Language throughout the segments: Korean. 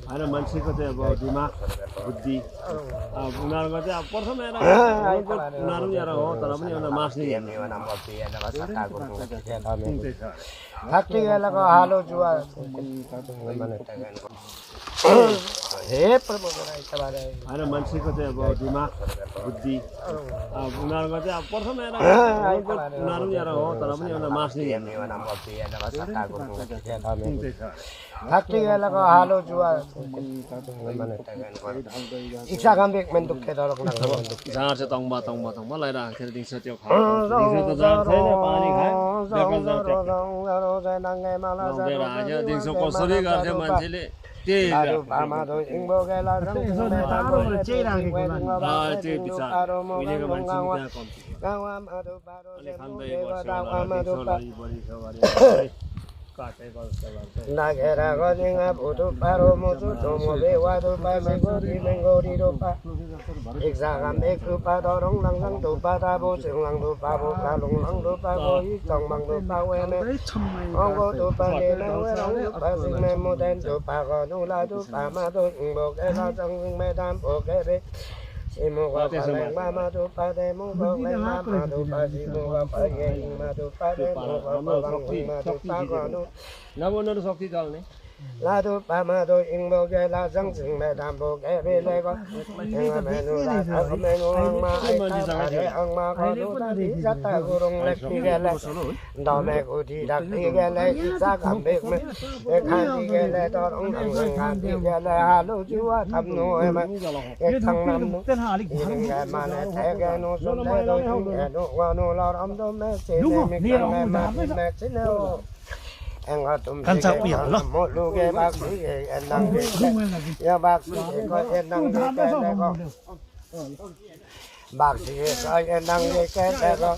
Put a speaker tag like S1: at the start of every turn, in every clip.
S1: होइन मान्छेको चाहिँ अब दिमाग बुद्धि उनीहरूको चाहिँ अब प्रथम उनीहरू पनि एउटा हो तर पनि एउटा मास्ने होइन मान्छेको चाहिँ अब दिमाग बुद्धि उनीहरूको चाहिँ अब प्रथम उनीहरू पनि एउटा हो तर पनि एउटा मास्ने झार चाहिँ तङबा लगाइरहेको दिन्छ त्यो दिउँसो कसरी गर्थ्यो मान्छेले
S2: Nagera godinga butu paro mutu tomo bewa tu pa megori mengori rupa Iksagam ekru pa dorong lang lang tu pa tabo sing lang tu pa bo kalung lang tu pa bo ikong mang tu pa wene Ongo tu pa nena werong tu pa sing me muden tu pa go nu la tu pa ma tu ngbo ke la sang sing me tam po ke re Simu ka pa leng ma ma tu pa de mu ko leng ma ma tu pa simu ka pa ye ma tu pa de mu ko pa lang ma tu pa go nu
S1: नबोल्नु सक्ति चल्ने
S2: 라도 파마도 인복에 라성승매 담복에 비례고 행하메누 라타메누 악마 아이타바레 악마 거두다 디자타 구롱레 피게레 너메 구디락 피게레 이사감백메 에칸디게레 도롱당상간디게레 하루주와 담노에메 ekthang남누 이릉게만에 대게누 손대도 잉게누 와누 라람도 메시네 미캉메 마비메치네오
S3: Kan sao biển đó.
S2: một lô ghé bác sĩ em năng ghé ya bác sĩ có em năng ghé cái này có bác sĩ có em năng ghé cái này có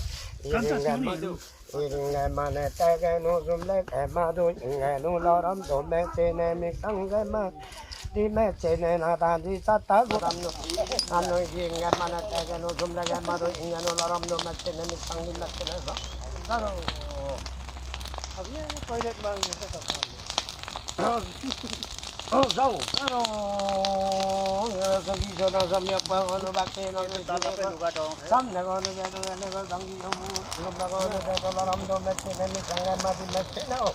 S2: 이런 게만에 때게 노좀 내게 마도 인게 놀러람 좀 매체네 미상게만 디 매체네 나다디 사타고 남노 남노 인게만에 때게 노좀 내게 마도 인게 놀러람 좀 매체네 미상기 매체네서 따로 toilet bang sao cái gì cho nó dầm nhập vào nó bạc tê nó xăm này con nó đăng ký không lúc đó con nó làm đồ mệt thế nên sang ngày mà thì mệt thế nào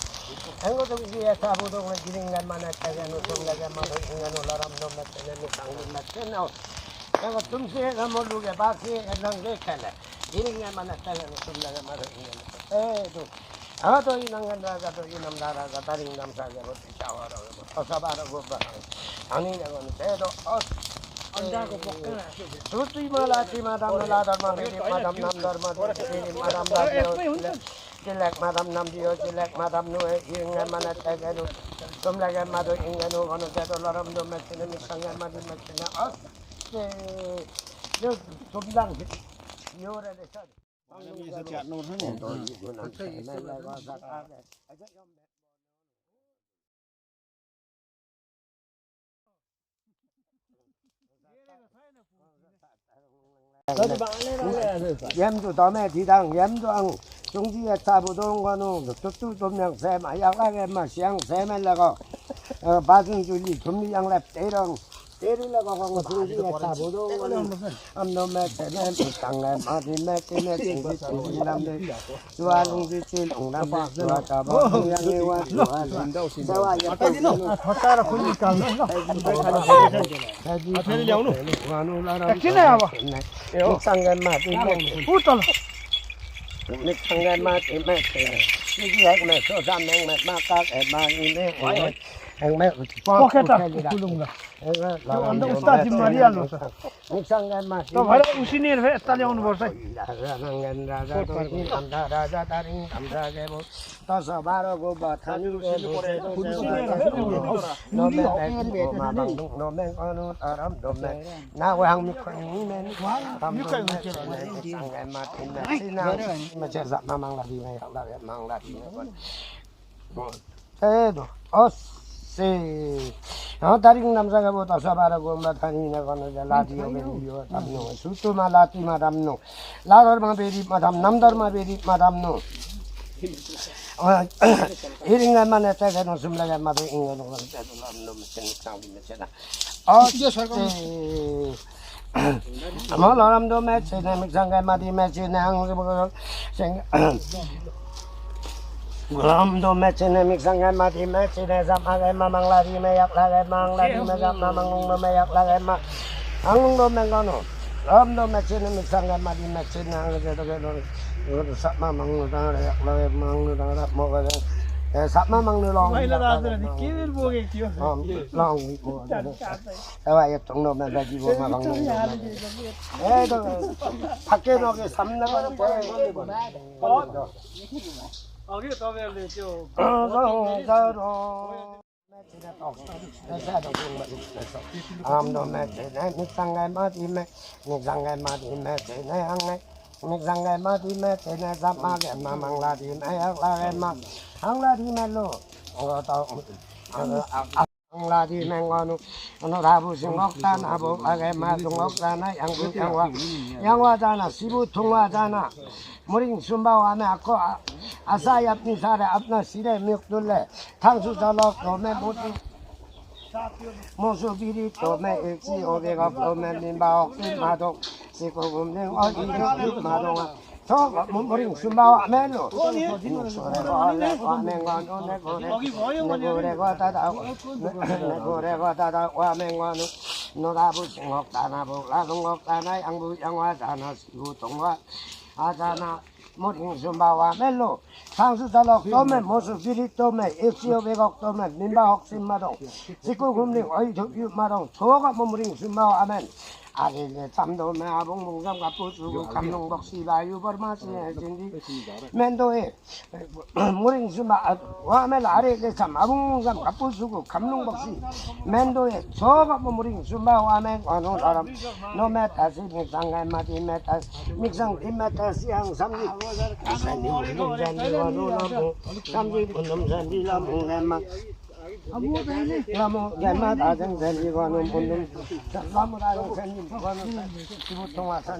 S2: anh có cái gì sao bố tôi nói chuyện ngày mà này cái nó không ngày mà thôi ngày nó làm đồ mệt thế nên sang ngày mệt thế nào anh có tum xe cái một lúc cái bác xe anh đang để cái này chuyện ngày mà này cái nó không ngày mà thôi ê tôi tôi 인왕간 나가도 이놈 나라가 다른 남사게 못 싸워라 어서바라고 봐 아니 내가는 대도 언자고 복근아 수수이 말하지 마담 라담마 베리 마담 남더마 베리 마담 남디오 질렉 마담 남디오 질렉 마담 누에 잉에만에 때게도 좀라게 마도 잉에노 어느 때도 라람도 맺히는 미상에 마디 맺히는 저 좀당 요래를 쳐
S3: มีสกัดโน่นทั้งหมด
S2: 염주 도매 디당 염주ang 중지에 차부동 거는 뚝뚝 dom명 세마 약락에 마 시ang 세멜라고 바중 줄리 금리 양랩 때령 때리려고 하고 중지에 차부동 거는 암놈에 세멜 땅에 마디메 때메 중지람들 주아롱지 칠옹남 주아가바 동양이와 주아린 세와 예뻐지노
S3: 허따라 보니까
S2: 대지 려우노 와누라람
S3: 키네야 봐
S2: 상간 마디메
S3: 웃더라
S2: 상간 마디메 이게 매 소삼맹 매 마각 에마이네 행매
S3: 포켓다 굴lunga anda ustad maria lo
S2: 상간 마디
S3: to bhara usinir he esta ल्याउनु पर्छ
S2: राजानंगन राजा तो अंधा राजा तारिंग अंधा बो दस बाह्र गो बथानी नोमे नोमे अनु तरम नोमे ना वांग मिखनि 상간 마디 सिना मचे मामांग लादी में मांग लादी में ए도 어세 다른 남자가 뭐 다섯 바라 고마 다니나 거는 라디오 베리오 담노 수투마 라티마 담노 라더마 베리 마담 남더마 베리 마담노 이링가만 했다가는 숨나가 마도 인간은 때도 남노 무슨 상비 메세나 이게 설명 아마 라람도 메세나 mik상가 마디 메세나 항상 생 Lamdo mecene miksangan mati mecene samage mamang lari meyak lage mang lari megam mamang meyak lage ma angung do mengono lamdo mecene miksangan mati mecene angge to ke sak mamang da yak lage mang da mo ga sak mamang long
S3: पहिला राजधानी केवेल बोगेको थियो
S2: long mo एवा एक 정도 में दाजी वो mamang ए तो 밖에 너게 삼나가
S3: अघि तपाईहरुले त्यो
S2: amno me ne miksangai mati me miksangai mati me ne angai miksangai mati me ne samage mamang la di me yak la ge ma ang la di me lo ngo to ang la di me ngonu ono ra bu sing ok ta na bu age ma tung ok ta na yang wa jana sibu tung wa jana Muring सुंबावा में आको आशा अपनी सारे अपना सिरे मिक्तुले थांसु चलो तो मैं बोटी मोसुबिरी तो मैं एक सी ओगे का तो मैं निम्बा ओके मादो सिको घूमने और इधर मादो 저거 몸부림 숨바와 멜로 소래고 맹건 내고래고 다다 와맹건 노다부싱옥 다나부 라동옥 다나 양부 양화자나 시구동화 아자나 모링 숨바와 멜로 상수살록 도매 모수 비리 도매 익시오 백옥 도매 민바옥 신마동 직구 금링 어이적유 마동 저가 몸부림 숨바와 아멘 아리게 참도매 아봉봉삼 갑부수고 감농복 시바유 버마시에 진디 맨도에 무링수마 와멜 아리게 참 아봉봉삼 갑부수고 감농복 시 맨도에 저가 무링수마 와멜 어느 사람 노메타시 믹상에 마디 메타 믹상 디메타 시앙 삼지 산디 문산디 와노라고 삼지 문놈산디 라몽레마 라모 게마 다정 셀리고는 본능 라모 다정 셀리고는 기부통화 산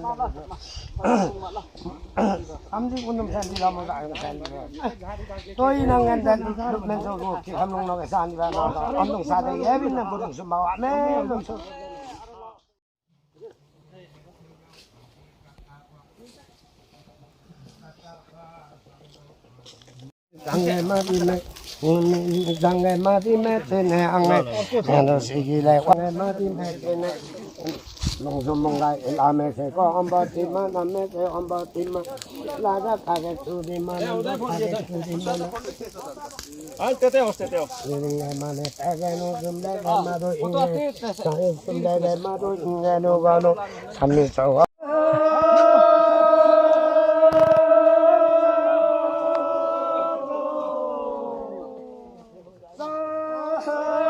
S2: 삼지 군놈 셀리 라모 다정 셀리고 또 이낭엔 셀리면서 그 감롱록에 산이가 나와 엄동 사대 예비는 부동 숨바와 매는 장에 마디네 장에 마디네 테네 ang에 나도 시기래 장에 마디네 테네 농수몽가 일아메세고 엄바티만 남메세 엄바티만 라자 가게 수디만 가게 수디만
S1: 때때요.
S2: 이링에만에 빼게노 좀내 가마도 인게 사이 좀내 마도 인게노 가노 삼미서와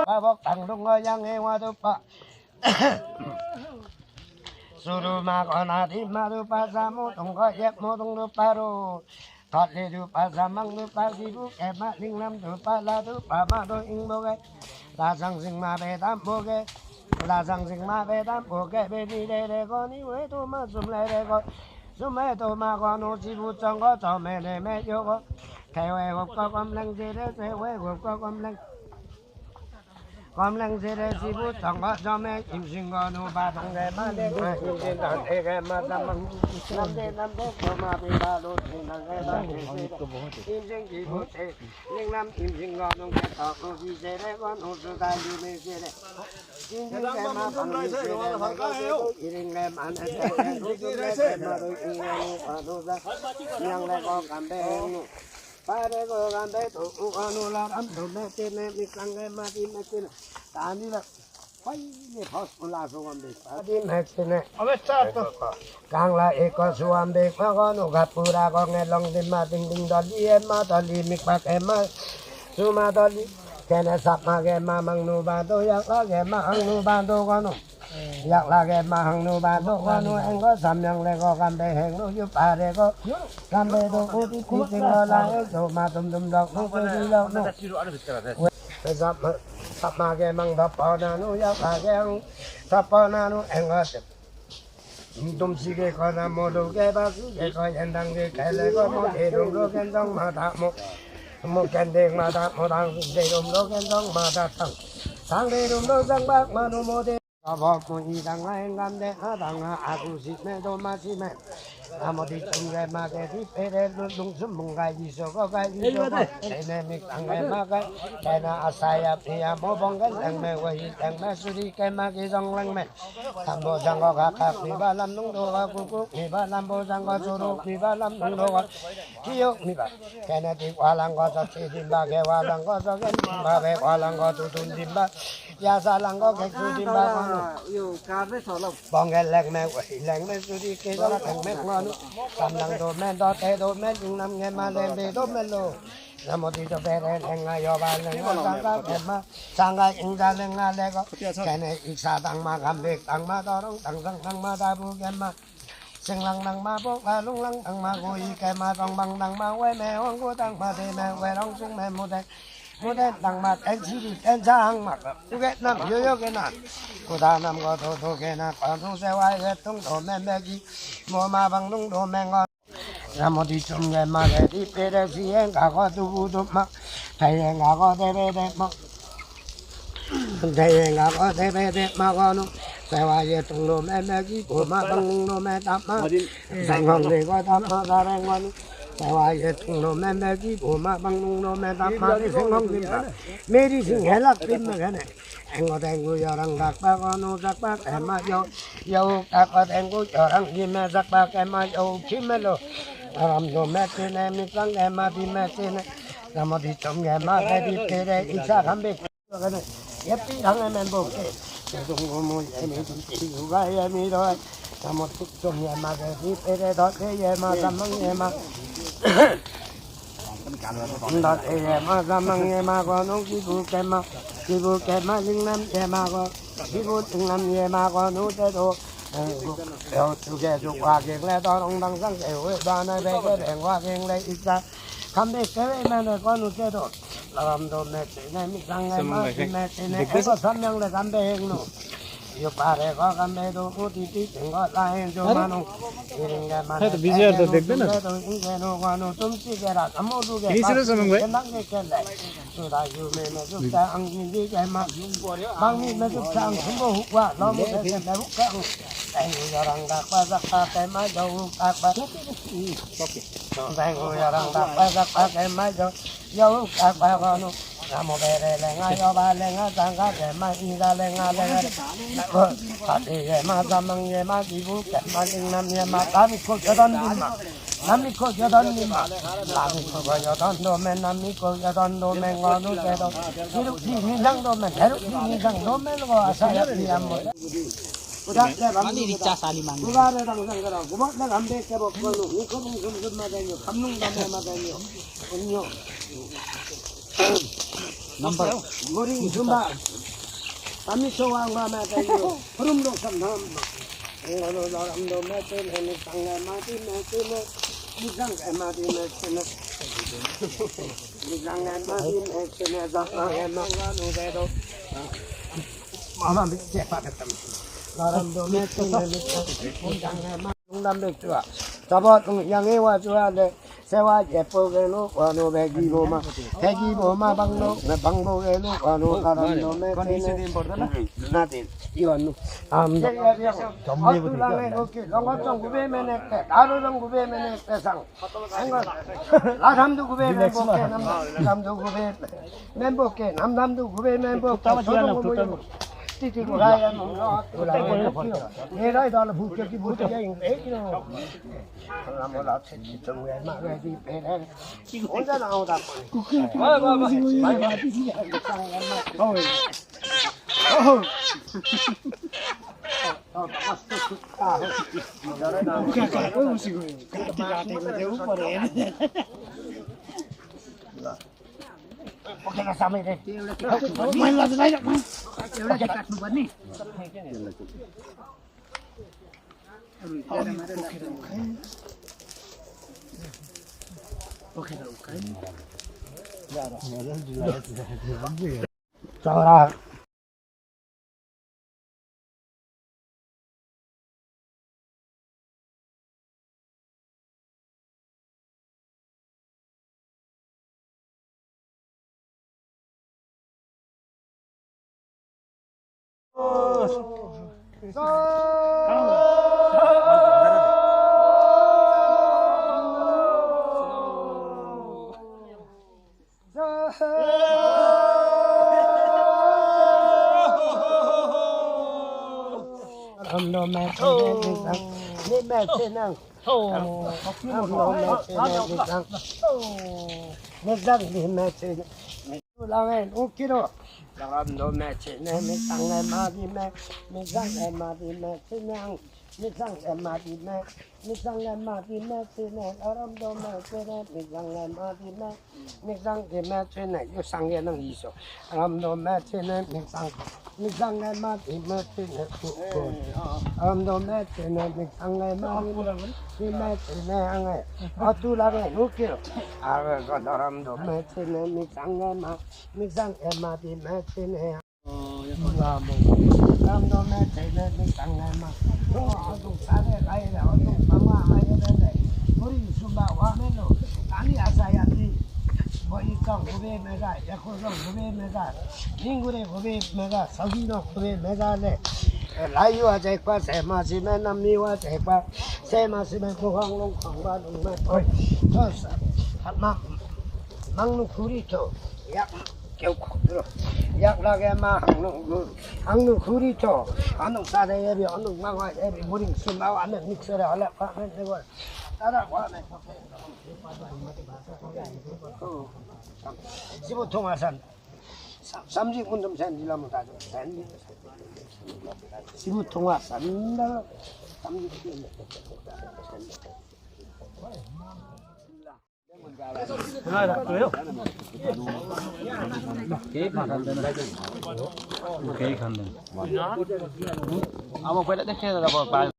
S2: 바복 당동거 양해 와도파 수루마거나 디마루파 사무동거 예모동루파로 덧리루파 사망루파 시부 에마 링남루파 라두파 마도 잉보게 라상승마베담보게 라상승마베담보게 베니레레거니 외도마 숨레레거 숨에도마거노 지부정거 점에레메요거 개외국과 검랭지레 세외국과 검랭 검랭지레 시부 정거 점에 임신거 누바 동대마네 임신단에게 마담만 남대 소마비바로 진당에다 임신 기부세 링남 임신거 농개터 우지제레건 우수다 유미제레 인생에마 방지제레 먹어도 이링에만 에테레 우주레마도 이래니 과도다 양레고 감배행루 파레고 간데도 우가노라람 도메테네 미상게 마디 메테네 아니라 파이네 버스라서 간데 파디 메테네
S3: 아메스타트.
S2: 강라 에코 수암베 과거노 가푸라 공에 롱디마 딩딩 돌리에 마돌리 mik박에마 수마돌리 케네 삽마게 마망누바도 약라게 마항누바도 가노 약라게 마항누바도 가노 앵거 삼명레고 간베 행로 유파레고 간베도 우디 티싱어라에도 마둠둠덕 누구리로노 삽마게 망더퍼나누 약라게 더퍼나누 앵거 둠시게 거나 모두게 바시게 거연당게 켈레고 모대롱로 겐정마다 겐댕마다 모당대롱로 겐정마다 상대롱로 장박마누 모대 아버문 이당하엔 감대 하당하 아구시메도 마시메 아무디 중게 마게 디페레 눈둥숨 뭔가 이소거가 이소거 에네믹 당게 마가 에나 아사야 피야 모봉가 랭메 웨이 랭메 수리케 마기 정랭메 삼보장거 각각 미발람 농도가 구구 미발람 보장거 조로 미발람 농도가 기억 미발 케네디 와랑거 저치딘바 개와랑거 저겐딘바베 와랑거 두둔딘바 야살랑거 객수딘바 봉게 랭메 웨이 랭메 수리케 정랭메 감당도 맨도 대도 맨 남게 말레비도 멜로 나머지도 베레 랭아 여발랭아 상가 엠마 상가 인자랭아 레고 걔네 익사당마 감백 당마 더롱 당상 당마 다부gem마 생랑당마 복가 룽랑 당마 고이 개마 정방 당마 외매 왕고 당마 대매 외롱 승매 무대 무대 당마 땡치리 땡장 막 우게남 요요게나 구다남 거도도게나 관동세와의 통도 매매기 모마방농 도맹거 나머지 좀게 말해디 페레시엔 가고 두부도 막 대행 가고 대베데 막 대행 가고 대베데 막어노 세와의 동로 매매기 고마 방로 매담마 생황내가 담마 다랭원 세와의 동로 매매기 고마 방로 매담마 생황nim바 메리싱 헬락 빈마가네 앵어댕구 여랑 각박어노 각박 에마요 여우 각어댕구 여랑 김에 각박 에마요 김멜로 사람도 매트네 미상 에마디 매트네 나머지 좀 에마디 테레 이사 감백 예삐 당하면 볼게 동고모 예미지 누가 예미로 나머 좀 예마게 페레 더게 예마 삼망 예마 나 예마 삼망 예마고 농기부 깨마 기부 깨마 링남 예마고 기부 링남 예마고 누대도 두개 주과객 레더롱당상 대회 바나 베게 랭과객 레 이사 감백 깨매면 거누께도 사람도 매치네 미상에 매치네 해서 3명래 담배 행로 육발에가 감매도 우디디 된거 라인 조만우 이ringe만
S3: तो विजय तो देख ना
S2: 인게노 관우 tum치게라 아무두게
S3: 이리스를 쓰는 거야?
S2: kel래 수다 유메메 죽다 ang인지 개마 방미메 죽다 흥보 후과 너무 대세 매국강 땡구여랑 닭바삭바 개마 여우 닭바 땡구여랑 닭바삭바 개마 여우 닭바 관우 나무베레랭아 여발랭아 장가게마 이가랭아랭아 사대예마 자망예마 기부게마 링남예마 남이코 여던님마 남이코 여던님마 남이코 여던도맨 남이코 여던도맨 어느게도 기룩히 미장도맨 대룩히 미장도맨 와사야피암모
S4: Mani rica saliman.
S2: 구가래랑 상가라 구박내 감백게 먹고는 우커봉 숨숨마대뇨 감농담에마대뇨 음료
S4: Number.
S2: 머리 줌바 아미초왕마마대뇨 흐름도 삼삼마 이거는 사람도 매트네 미상에 마디 매트네 미상에 마디 매트네 미상에 마디 매트네 자상에 망가누대도 마마 밑에 빠졌다 사람도 매트네 미상에 마 농담백주와 잡아 양해와 주하래 세와 예쁘게노 와노 배기보마 배기보마 방노 방보게노 와노 사람도 매트네 나들 이완노 암도 전미부터 렁거정 900메네 나루정 900메네 상 생각 라삼도 900메네 볼게 남남도 900 멤버게 남남도 900 멤버 저도 띠띠고 가야 먹어 내가 달 부쩍이 부쩍이 애기는 아무나 채치 정말 막아야지 배래 혼자 나오다 보니 많이 Oke, lah sama ini. Main lagi aja, Mas. Ya udah cekat beban nih. Oke. Saudara. 사람도 매치네 미상에 마디매 미상에 마디매 그냥 미상에 마디매 미상에 마디매 치네 사람도 매치네 미상에 마디매 미상에 매치네 유상에는 있어 사람도 매치네 미상에 마디매 치네 사람도 매치네 미상에 마디매 치네 항에 어투라게 웃기로 아그 사람도 매치네 미상에 마디매 치네 사람도 매치네 미상에 어tung sare lain 어tung mama ayo deh muri sumba wameno tani asayati boikang gobe mega yakosong gobe mega ningure gobe mega sagino gobe mega le 라이와 제과 세마시면 남미와 제과 세마시면 고황롱 광바농만 어이 저사 막루 구리토 약 겨우 들어 약락에 마 항루 구리토 한농 사대 예비 한농 망화 예비 무링 심마와 하면 믹서에 할래 하면 되고 따라와 하면 지부 통화산 30분 좀 산지라면 다죠 지부 통화 산다 30분
S3: 하나 줘요.
S4: Amo pwede na kaya na ba